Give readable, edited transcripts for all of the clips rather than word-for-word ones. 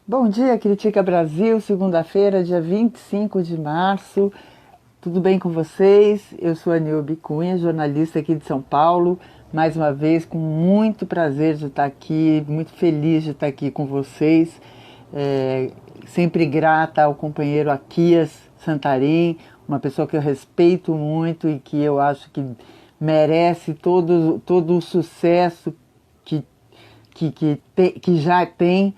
Bom dia, Critica Brasil, segunda-feira, dia 25 de março. Tudo bem com vocês? Eu sou a Nilbe Cunha, jornalista aqui de São Paulo. Mais uma vez, com muito prazer de estar aqui, muito feliz de estar aqui com vocês. Sempre grata ao companheiro Aquias Santarém, uma pessoa que eu respeito muito e que eu acho que merece todo o sucesso que já tem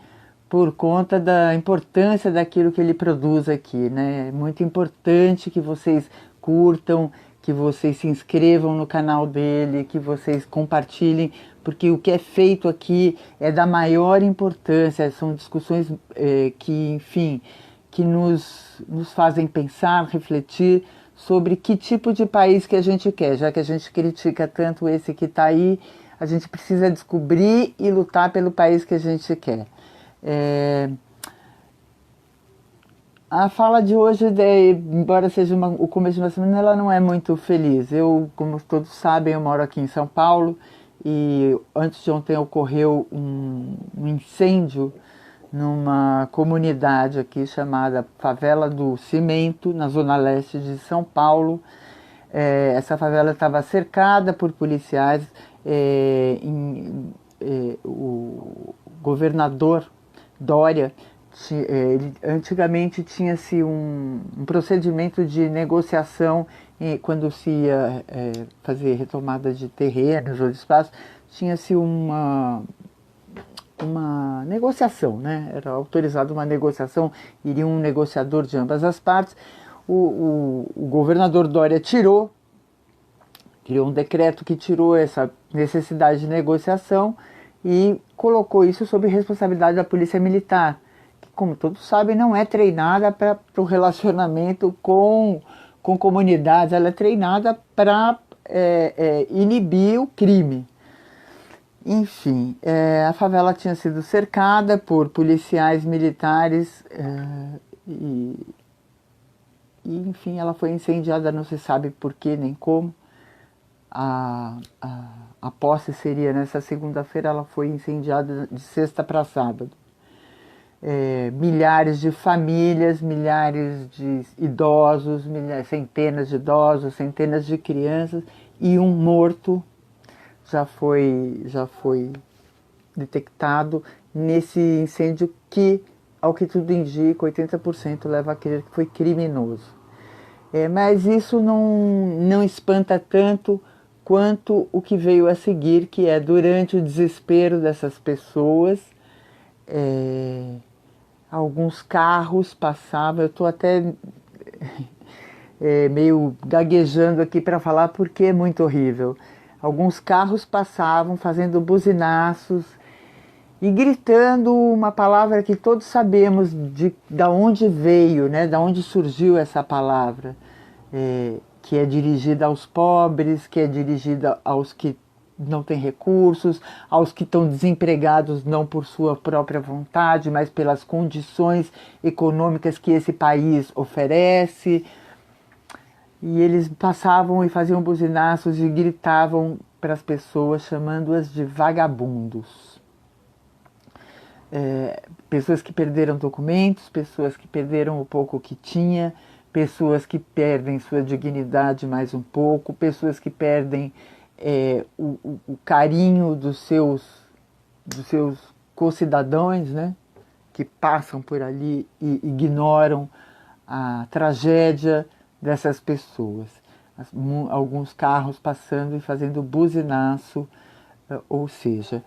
por conta da importância daquilo que ele produz aqui, né? É muito importante que vocês curtam, que vocês se inscrevam no canal dele, que vocês compartilhem, porque o que é feito aqui é da maior importância, são discussões que, enfim, que nos fazem pensar, refletir sobre que tipo de país que a gente quer, já que a gente critica tanto esse que está aí, a gente precisa descobrir e lutar pelo país que a gente quer. A fala de hoje, embora seja o começo de uma semana, ela não é muito feliz. Eu, como todos sabem, eu moro aqui em São Paulo e antes de ontem ocorreu um incêndio numa comunidade aqui chamada Favela do Cimento, na zona leste de São Paulo. Essa favela estava cercada por policiais. O governador Dória, ele, antigamente tinha-se um procedimento de negociação quando se ia fazer retomada de terrenos ou de espaços, tinha-se uma negociação, né? Era autorizada uma negociação, iria um negociador de ambas as partes. O governador Dória criou um decreto que tirou essa necessidade de negociação e colocou isso sob responsabilidade da Polícia Militar, que, como todos sabem, não é treinada para o relacionamento com comunidades, ela é treinada para inibir o crime. Enfim, a favela tinha sido cercada por policiais militares enfim, ela foi incendiada, não se sabe por que nem como. A posse seria nessa segunda-feira, ela foi incendiada de sexta para sábado. Milhares de famílias, milhares de idosos, centenas de idosos, centenas de crianças e um morto já foi detectado nesse incêndio que, ao que tudo indica, 80% leva a crer que foi criminoso. Mas isso não espanta tanto quanto o que veio a seguir, que é durante o desespero dessas pessoas, alguns carros passavam, eu estou até meio gaguejando aqui para falar porque é muito horrível. Alguns carros passavam fazendo buzinaços e gritando uma palavra que todos sabemos da onde veio, né? Da onde surgiu essa palavra, que é dirigida aos pobres, que é dirigida aos que não têm recursos, aos que estão desempregados não por sua própria vontade, mas pelas condições econômicas que esse país oferece. E eles passavam e faziam buzinaços e gritavam para as pessoas, chamando-as de vagabundos. Pessoas que perderam documentos, pessoas que perderam o pouco que tinha, pessoas que perdem sua dignidade mais um pouco, pessoas que perdem o carinho dos seus concidadãos, né? Que passam por ali e ignoram a tragédia dessas pessoas. Alguns carros passando e fazendo buzinaço, ou seja,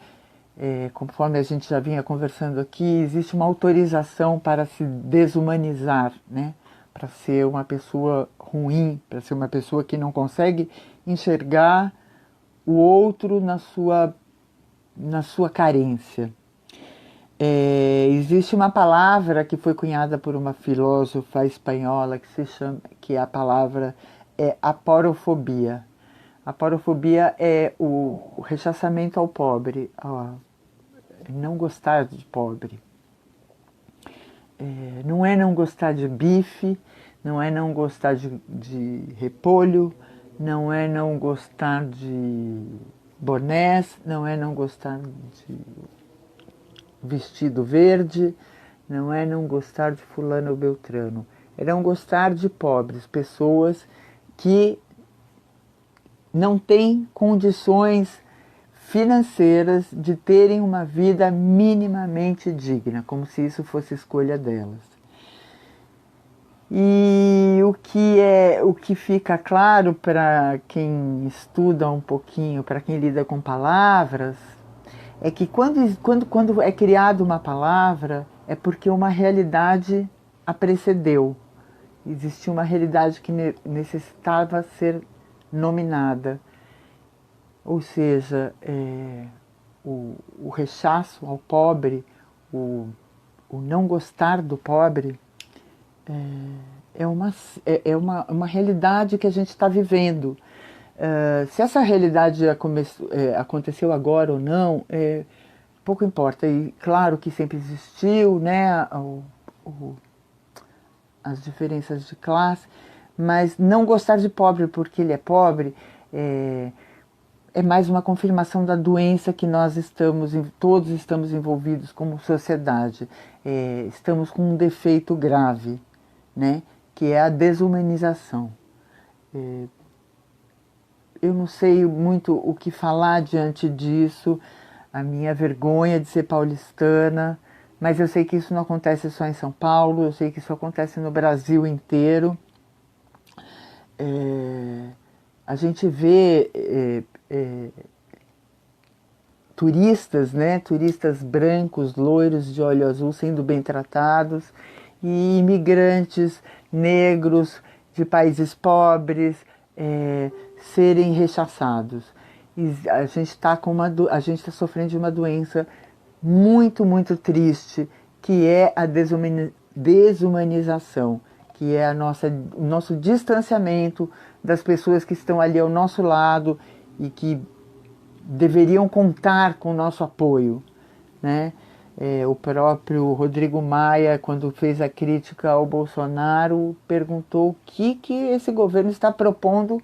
conforme a gente já vinha conversando aqui, existe uma autorização para se desumanizar, né? Para ser uma pessoa ruim, para ser uma pessoa que não consegue enxergar o outro na sua carência. Existe uma palavra que foi cunhada por uma filósofa espanhola que a palavra é aporofobia. A aporofobia é o rechaçamento ao pobre, não gostar de pobre. Não é não gostar de bife, não é não gostar de repolho, não é não gostar de bonés, não é não gostar de vestido verde, não é não gostar de fulano ou beltrano, é não gostar de pobres, pessoas que não têm condições financeiras de terem uma vida minimamente digna, como se isso fosse escolha delas. E o que fica claro para quem estuda um pouquinho, para quem lida com palavras, é que quando é criada uma palavra, é porque uma realidade a precedeu. Existia uma realidade que necessitava ser nominada. Ou seja, o rechaço ao pobre, o não gostar do pobre, uma realidade que a gente está vivendo. Se essa realidade aconteceu agora ou não, pouco importa. E claro que sempre existiu, né, as diferenças de classe, mas não gostar de pobre porque ele é pobre é mais uma confirmação da doença que todos estamos envolvidos como sociedade. Estamos com um defeito grave, né, que é a desumanização. Eu não sei muito o que falar diante disso, a minha vergonha de ser paulistana, mas eu sei que isso não acontece só em São Paulo, eu sei que isso acontece no Brasil inteiro. A gente vê turistas, né, turistas brancos, loiros, de olho azul, sendo bem tratados, e imigrantes negros de países pobres serem rechaçados. E a gente está sofrendo de uma doença muito, muito triste, que é a desumanização, que é o nosso distanciamento das pessoas que estão ali ao nosso lado e que deveriam contar com o nosso apoio, né? O próprio Rodrigo Maia, quando fez a crítica ao Bolsonaro, perguntou o que esse governo está propondo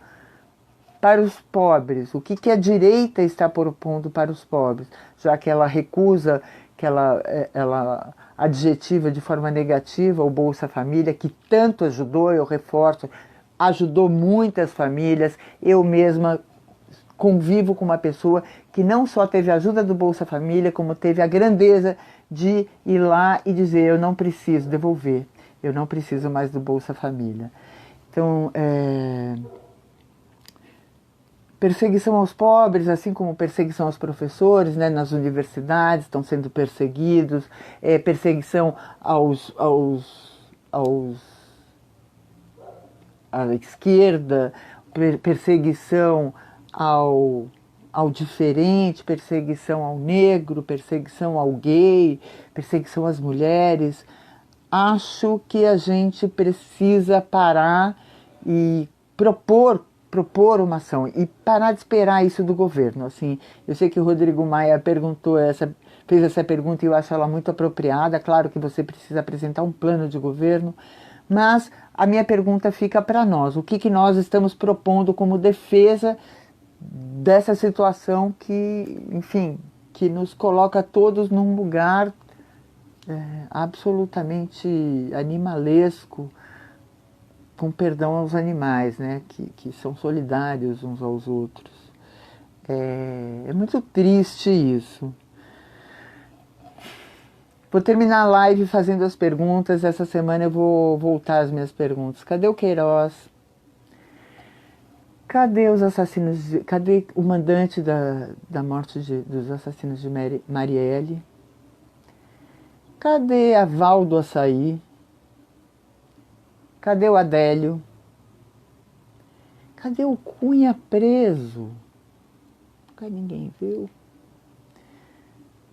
para os pobres, o que a direita está propondo para os pobres, já que ela recusa, que ela adjetiva de forma negativa o Bolsa Família, que tanto ajudou, eu reforço, ajudou muitas famílias. Eu mesma convivo com uma pessoa que não só teve a ajuda do Bolsa Família, como teve a grandeza de ir lá e dizer: eu não preciso devolver, eu não preciso mais do Bolsa Família. Então, perseguição aos pobres, assim como perseguição aos professores, né, nas universidades estão sendo perseguidos, perseguição à esquerda, perseguição ao diferente, perseguição ao negro, perseguição ao gay, perseguição às mulheres. Acho que a gente precisa parar e propor uma ação e parar de esperar isso do governo. Assim, eu sei que o Rodrigo Maia fez essa pergunta e eu acho ela muito apropriada. Claro que você precisa apresentar um plano de governo, mas a minha pergunta fica para nós: o que nós estamos propondo como defesa dessa situação que, enfim, que nos coloca todos num lugar absolutamente animalesco, com perdão aos animais, né, que são solidários uns aos outros. É muito triste isso. Vou terminar a live fazendo as perguntas. Essa semana eu vou voltar às minhas perguntas. Cadê o Queiroz? Cadê os assassinos? Cadê o mandante da morte dos assassinos de Marielle? Cadê a Val do Açaí? Cadê o Adélio? Cadê o Cunha preso? Nunca ninguém viu.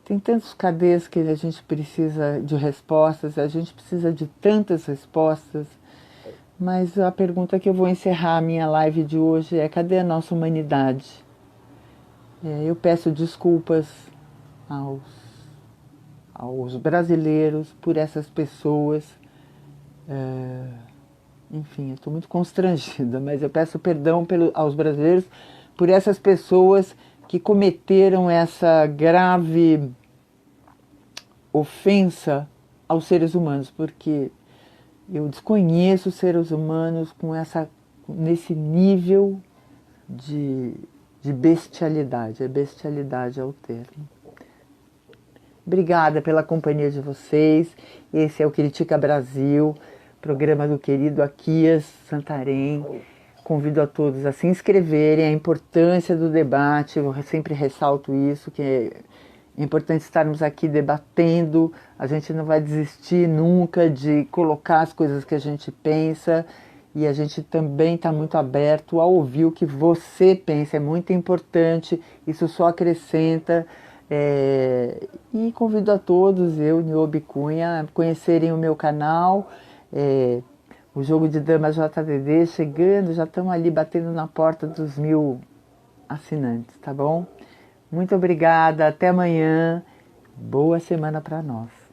Tem tantos cadês que a gente precisa de respostas, a gente precisa de tantas respostas. Mas a pergunta que eu vou encerrar a minha live de hoje é: cadê a nossa humanidade? Eu peço desculpas aos brasileiros por essas pessoas. Enfim, eu estou muito constrangida, mas eu peço perdão aos brasileiros por essas pessoas que cometeram essa grave ofensa aos seres humanos, porque eu desconheço os seres humanos nesse nível de, de bestialidade. A bestialidade é o termo. Obrigada pela companhia de vocês. Esse é o Critica Brasil, programa do querido Aquias Santarém. Convido a todos a se inscreverem, a importância do debate, eu sempre ressalto isso, que é importante estarmos aqui debatendo, a gente não vai desistir nunca de colocar as coisas que a gente pensa e a gente também está muito aberto a ouvir o que você pensa, é muito importante, isso só acrescenta. E convido a todos, eu, Niobe Cunha, a conhecerem o meu canal, o Jogo de Damas JDD chegando, já estão ali batendo na porta dos 1000 assinantes, tá bom? Muito obrigada, até amanhã, boa semana para nós.